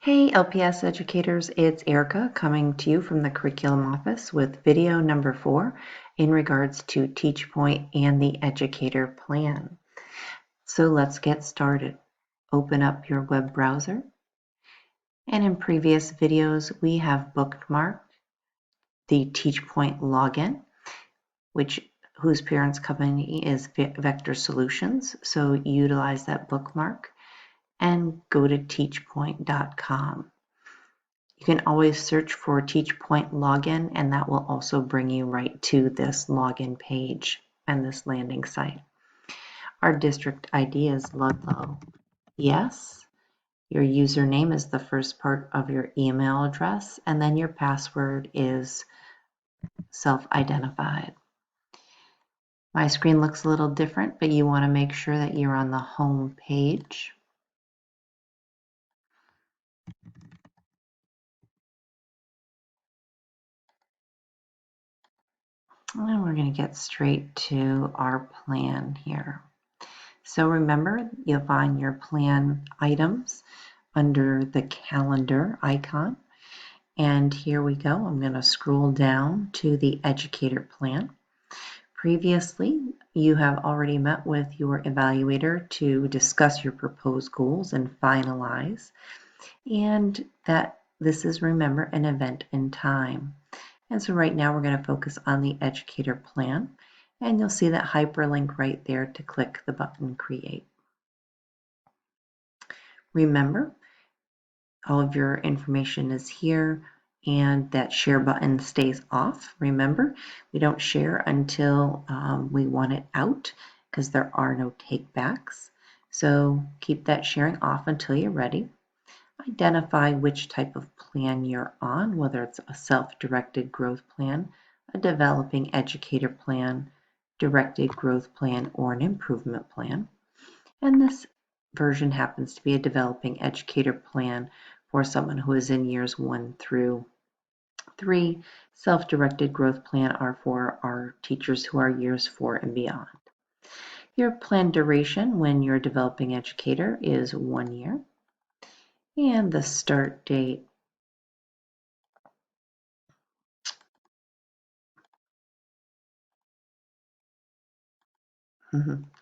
Hey LPS educators, it's Erica coming to you from the curriculum office with video number 4 in regards to TeachPoint and the educator plan. So let's get started. Open up your web browser, and in previous videos we have bookmarked the TeachPoint login, whose parent company is Vector Solutions, so utilize that bookmark and go to teachpoint.com. You can always search for TeachPoint login, and that will also bring you right to this login page and this landing site. Our district ID is Ludlow. Yes. Your username is the first part of your email address, and then your password is self-identified. My screen looks a little different, but you want to make sure that you're on the home page. And we're going to get straight to our plan here. So remember, you'll find your plan items under the calendar icon. And here we go. I'm going to scroll down to the educator plan. Previously, you have already met with your evaluator to discuss your proposed goals and finalize. And that this is, remember, an event in time. And so right now we're going to focus on the educator plan. And you'll see that hyperlink right there to click the button Create. Remember, all of your information is here, and that share button stays off. Remember, we don't share until we want it out because there are no takebacks. So keep that sharing off until you're ready. Identify which type of plan you're on, whether it's a self-directed growth plan, a developing educator plan, directed growth plan, or an improvement plan. And this version happens to be a developing educator plan for someone who is in years 1 through 3. Self-directed growth plan are for our teachers who are years 4 and beyond. Your plan duration when you're a developing educator is 1 year. And the start date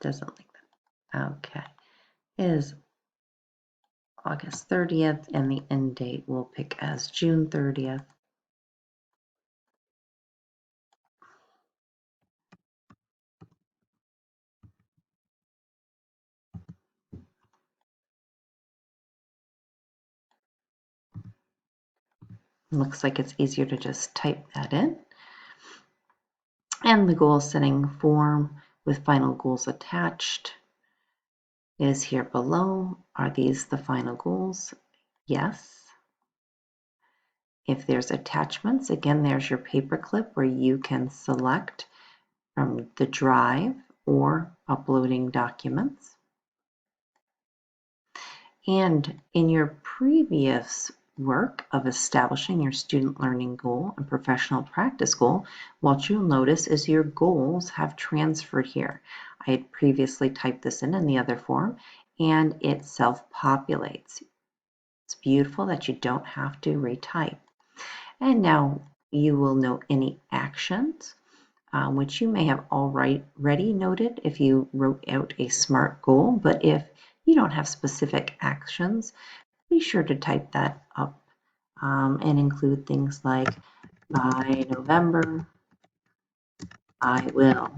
doesn't like that. Okay. Is August 30th, and the end date we'll pick as June 30th. Looks like it's easier to just type that in. And the goal setting form with final goals attached is here below. Are these the final goals? Yes. If there's attachments, again, there's your paperclip where you can select from the drive or uploading documents. And in your previous work of establishing your student learning goal and professional practice goal, what you'll notice is your goals have transferred here. I had previously typed this in the other form, and it self-populates. It's beautiful that you don't have to retype. And now you will note any actions, which you may have already noted if you wrote out a SMART goal, but if you don't have specific actions, be sure to type that up and include things like, by November, I will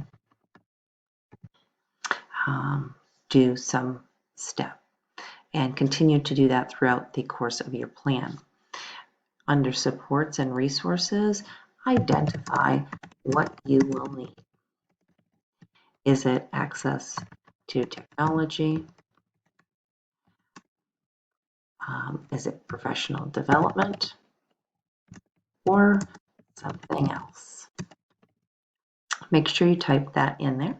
do some step, and continue to do that throughout the course of your plan. Under supports and resources, identify what you will need. Is it access to technology? Is it professional development or something else? Make sure you type that in there.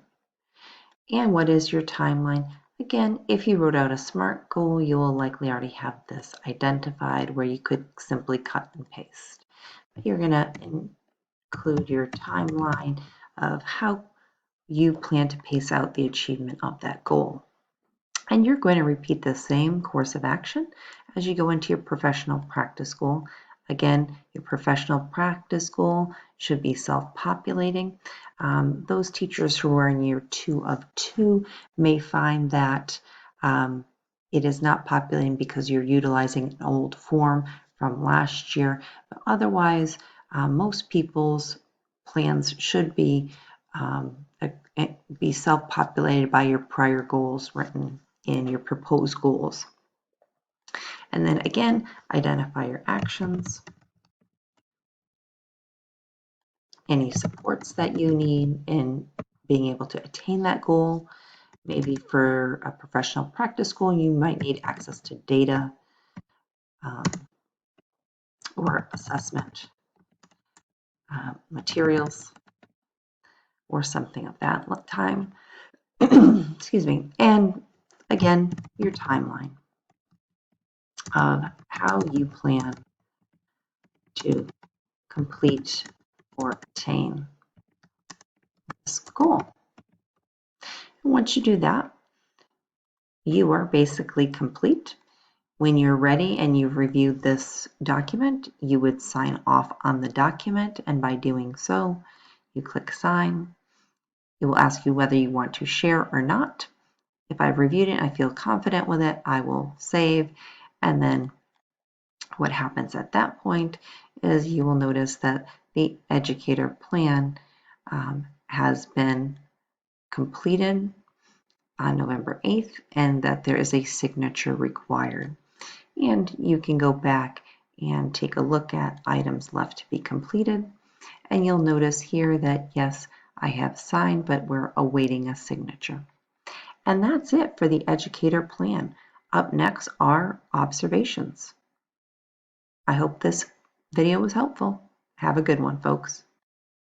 And what is your timeline? Again, if you wrote out a SMART goal, you will likely already have this identified where you could simply cut and paste. But you're going to include your timeline of how you plan to pace out the achievement of that goal. And you're going to repeat the same course of action as you go into your professional practice goal. Again, your professional practice goal should be self-populating. Those teachers who are in year 2 of 2 may find that it is not populating because you're utilizing an old form from last year. But otherwise, most people's plans should be self-populated by your prior goals written in your proposed goals. And then again, identify your actions, any supports that you need in being able to attain that goal. Maybe for a professional practice goal, you might need access to data or assessment materials or something of that time. Excuse me. And again, your timeline of how you plan to complete or attain this goal. And once you do that, you are basically complete. When you're ready and you've reviewed this document, you would sign off on the document, and by doing so, you click sign. It will ask you whether you want to share or not. If I've reviewed it and I feel confident with it, I will save, and then what happens at that point is you will notice that the educator plan has been completed on November 8th and that there is a signature required. And you can go back and take a look at items left to be completed. And you'll notice here that yes, I have signed, but we're awaiting a signature. And that's it for the educator plan. Up next are observations. I hope this video was helpful. Have a good one, folks.